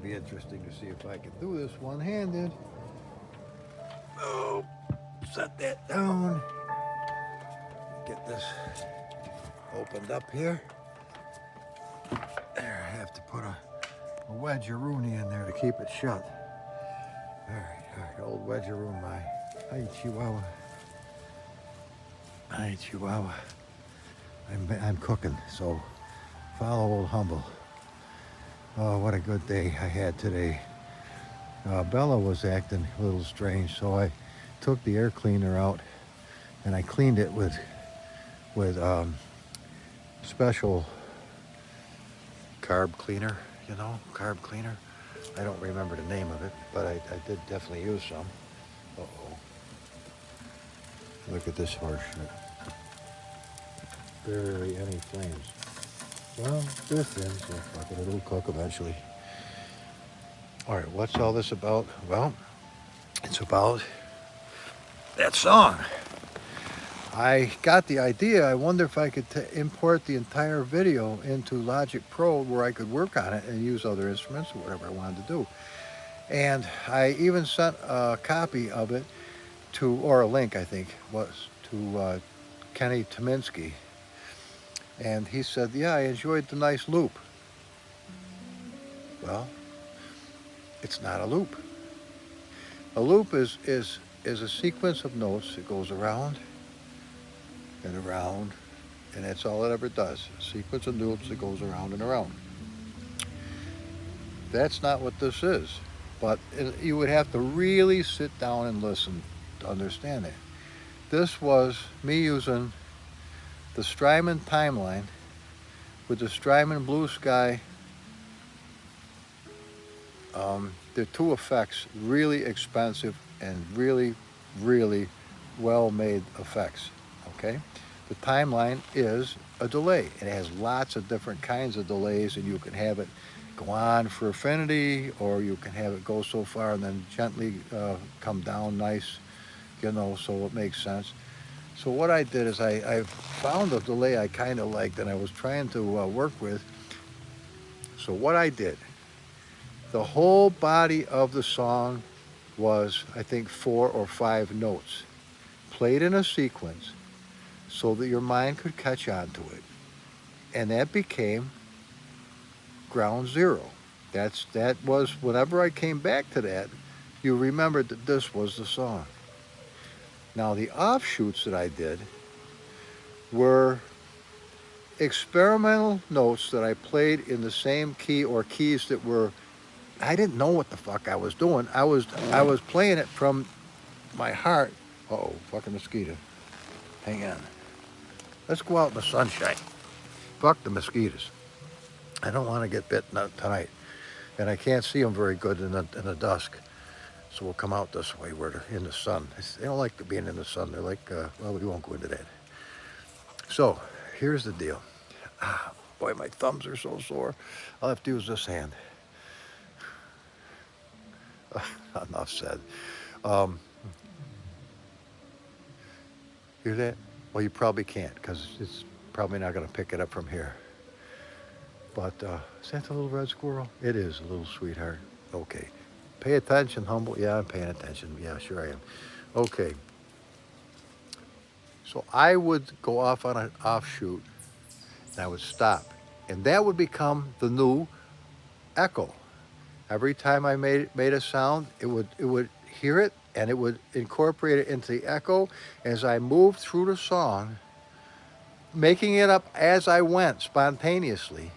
be interesting to see if I can do this one-handed. Oh, set that down. Get this opened up here. There, I have to put a wedgeroonie in there to keep it shut. All right, old wedgeroo, my. Hi, Chihuahua. Hi, Chihuahua. I'm cooking, so follow old Humble. Oh, what a good day I had today. Bella was acting a little strange, so I took the air cleaner out and I cleaned it with special carb cleaner, carb cleaner. I don't remember the name of it, but I did definitely use some. Uh-oh. Look at this horse shit. Barely any flames. Well, they're thin, so fuck it, it'll cook eventually. All right, what's all this about? Well, it's about that song. I got the idea. I wonder if I could import the entire video into Logic Pro where I could work on it and use other instruments or whatever I wanted to do. And I even sent a copy of it to, or a link I think was, to Kenny Tominski. And he said, yeah, I enjoyed the nice loop. Well, it's not a loop. A loop is a sequence of notes that goes around and around, and that's all it ever does. A sequence of notes that goes around and around. That's not what this is, but you would have to really sit down and listen to understand it. This was me using the Strymon timeline with the Strymon Blue Sky. They're two effects, really expensive and really, really well-made effects, okay? The timeline is a delay. It has lots of different kinds of delays, and you can have it go on for infinity, or you can have it go so far and then gently come down nice, so it makes sense. So what I did is I found a delay I kind of liked and I was trying to work with. So what I did, the whole body of the song was, I think, 4 or 5 notes, played in a sequence so that your mind could catch on to it. And that became ground zero. That was, whenever I came back to that, you remembered that this was the song. Now the offshoots that I did were experimental notes that I played in the same key or keys that were, I didn't know what the fuck I was doing. I was playing it from my heart. Uh-oh, fucking mosquito. Hang on. Let's go out in the sunshine. Fuck the mosquitoes. I don't want to get bit tonight. And I can't see them very good in the dusk. So we'll come out this way where they're in the sun. They don't like being in the sun. They're like, well, we won't go into that. So here's the deal. Boy, my thumbs are so sore. I'll have to use this hand. Enough said. Hear that? Well, you probably can't because it's probably not going to pick it up from here. But is that the little red squirrel? It is, a little sweetheart. Okay. Pay attention, Humble. Yeah, I'm paying attention. Yeah, sure I am. Okay. So I would go off on an offshoot, and I would stop. And that would become the new echo. Every time I made a sound, it would hear it, and it would incorporate it into the echo as I moved through the song, making it up as I went spontaneously.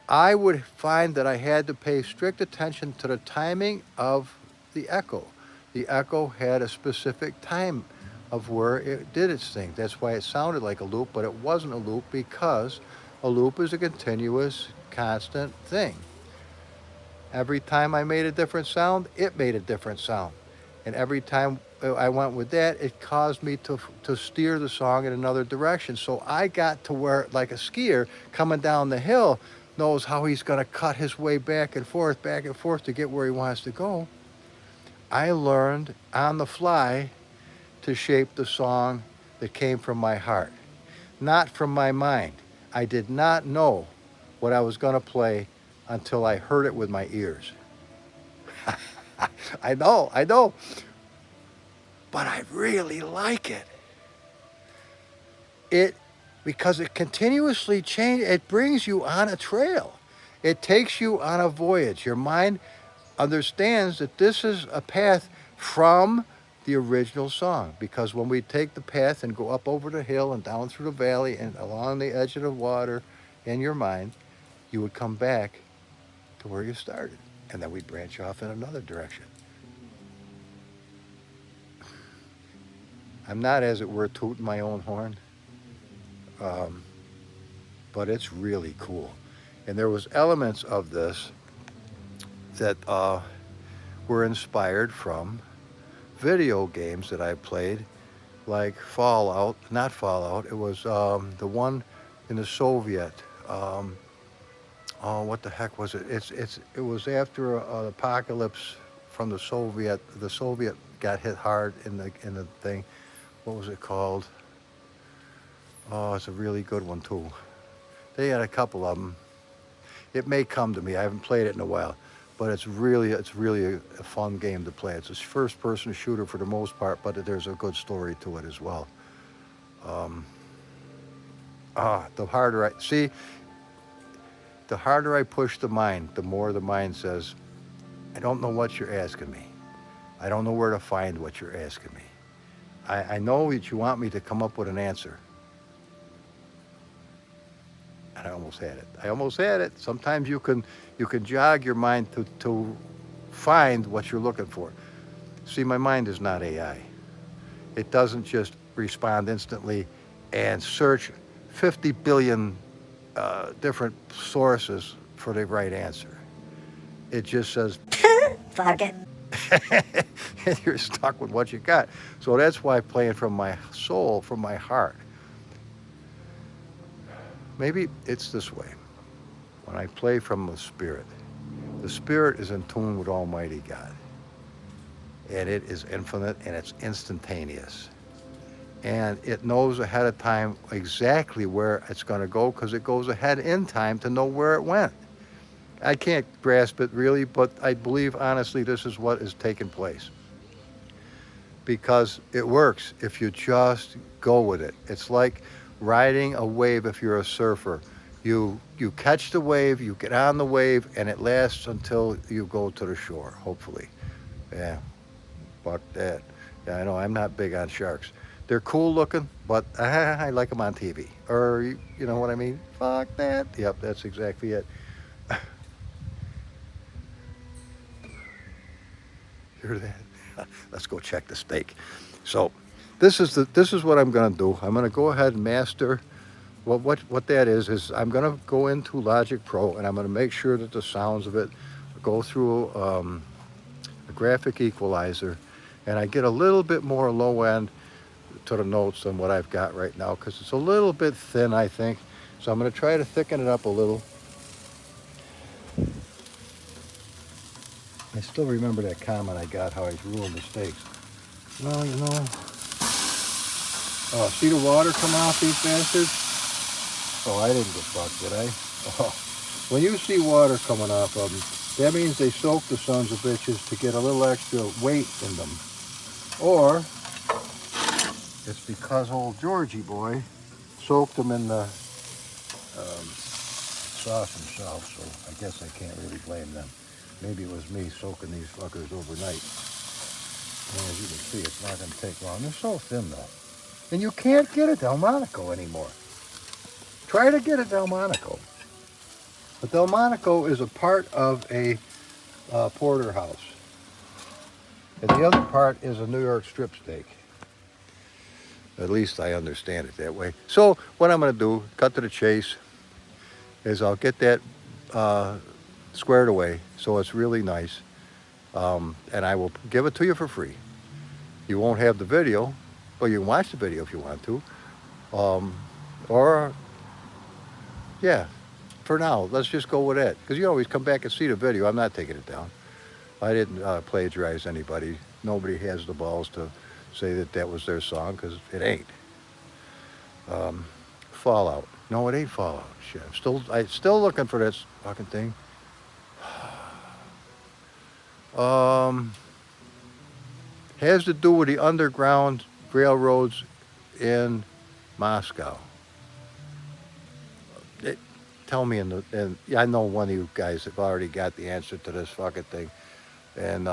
I would find that I had to pay strict attention to the timing of the echo. The echo had a specific time of where it did its thing. That's why it sounded like a loop, but it wasn't a loop because a loop is a continuous, constant thing. Every time I made a different sound, it made a different sound. And every time I went with that, it caused me to steer the song in another direction. So I got to where, like a skier coming down the hill, knows how he's going to cut his way back and forth to get where he wants to go. I learned on the fly to shape the song that came from my heart, not from my mind. I did not know what I was going to play until I heard it with my ears. I know, but I really like it. It because it continuously changes. It brings you on a trail. It takes you on a voyage. Your mind understands that this is a path from the original song. Because when we take the path and go up over the hill and down through the valley and along the edge of the water in your mind, you would come back to where you started. And then we'd branch off in another direction. I'm not, as it were, tooting my own horn, um, but it's really cool. And there was elements of this that were inspired from video games that I played, like Fallout. Not Fallout. It was the one in the Soviet. Um, oh, what the heck was it? It was after an apocalypse from the Soviet. The Soviet got hit hard in the thing. What was it called? Oh, it's a really good one too. They had a couple of them. It may come to me. I haven't played it in a while, but it's really a fun game to play. It's a first-person shooter for the most part, but there's a good story to it as well. Um, the harder the harder I push the mind, the more the mind says, "I don't know what you're asking me. I don't know where to find what you're asking me. I know that you want me to come up with an answer." And I almost had it. I almost had it. Sometimes you can jog your mind to find what you're looking for. See, my mind is not AI. It doesn't just respond instantly and search 50 billion different sources for the right answer. It just says, fuck it. And you're stuck with what you got. So that's why playing from my soul, from my heart. Maybe it's this way. When I play from the Spirit is in tune with Almighty God. And it is infinite and it's instantaneous. And it knows ahead of time exactly where it's going to go because it goes ahead in time to know where it went. I can't grasp it really, but I believe honestly this is what is taking place. Because it works if you just go with it. It's like riding a wave if you're a surfer. You catch the wave, you get on the wave, and it lasts until you go to the shore, hopefully. Yeah, fuck that. Yeah, I know, I'm not big on sharks. They're cool looking, but I like them on TV. Or, you know what I mean? Fuck that. Yep, that's exactly it. Hear that? Let's go check the steak. So, this is what I'm going to do. I'm going to go ahead and master what that is I'm going to go into Logic Pro and I'm going to make sure that the sounds of it go through a graphic equalizer, and I get a little bit more low end to the notes than what I've got right now because it's a little bit thin, I think. So I'm going to try to thicken it up a little. I still remember that comment I got, how I ruined the steaks. Well, you know. Oh, see the water come off these bastards? Oh, I didn't get fucked, did I? Oh. When you see water coming off of them, that means they soak the sons of bitches to get a little extra weight in them. Or it's because old Georgie boy soaked them in the sauce himself, so I guess I can't really blame them. Maybe it was me soaking these fuckers overnight. And as you can see, it's not going to take long. They're so thin, though. And you can't get a Delmonico anymore. Try to get a Delmonico. A Delmonico is a part of a porterhouse. And the other part is a New York strip steak. At least I understand it that way. So what I'm going to do, cut to the chase, is I'll get that squared away so it's really nice. And I will give it to you for free. You won't have the video, but you can watch the video if you want to. Or, yeah, for now, let's just go with that. Because you always come back and see the video. I'm not taking it down. I didn't plagiarize anybody. Nobody has the balls to say that that was their song, because it ain't. Fallout. No, it ain't Fallout. Shit, I'm still looking for this fucking thing. Um, has to do with the underground railroads in Moscow. It, tell me and yeah, I know one of you guys have already got the answer to this fucking thing, and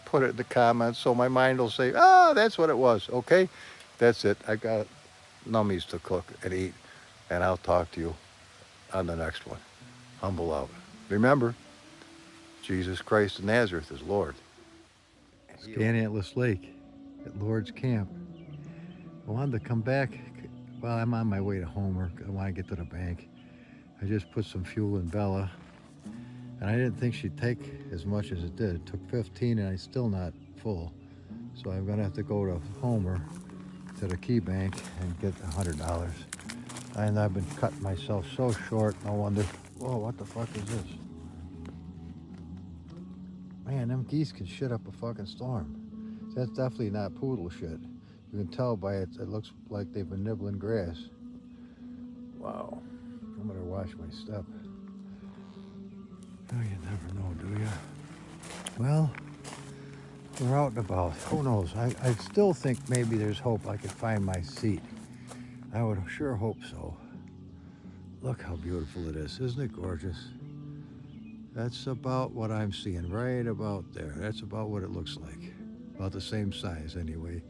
put it in the comments so my mind will say, ah, that's what it was. Okay, that's it. I got nummies to cook and eat, and I'll talk to you on the next one. Humble out. Remember, Jesus Christ of Nazareth is Lord. Scanantlis Lake at Lord's Camp. I wanted to come back. Well, I'm on my way to Homer. I want to get to the bank. I just put some fuel in Bella, and I didn't think she'd take as much as it did. It took 15, and I'm still not full. So I'm gonna have to go to Homer to the key bank and get $100. And I've been cutting myself so short. No wonder. Whoa, what the fuck is this? Man, them geese can shit up a fucking storm. That's definitely not poodle shit. You can tell by it. It looks like they've been nibbling grass. Wow. I better watch my step. Oh, you never know, do you? Well, we're out and about. Who knows? I still think maybe there's hope I could find my seat. I would sure hope so. Look how beautiful it is. Isn't it gorgeous? That's about what I'm seeing right about there. That's about what it looks like. About the same size anyway,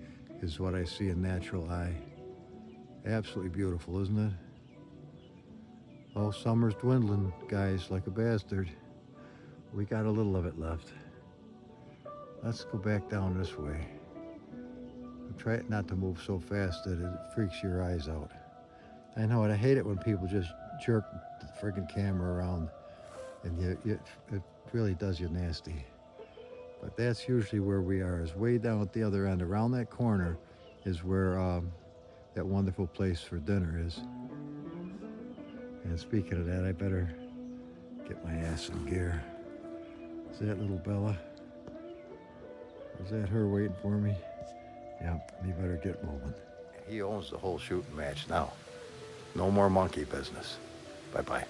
is what I see in natural eye. Absolutely beautiful, isn't it? Oh, summer's dwindling, guys, like a bastard. We got a little of it left. Let's go back down this way. Try not to move so fast that it freaks your eyes out. I know it. I hate it when people just jerk the friggin' camera around, and it really does you nasty. But that's usually where we are, is way down at the other end. Around that corner is where that wonderful place for dinner is. And speaking of that, I better get my ass in gear. Is that little Bella? Is that her waiting for me? Yep, you better get moving. He owns the whole shooting match now. No more monkey business. Bye-bye.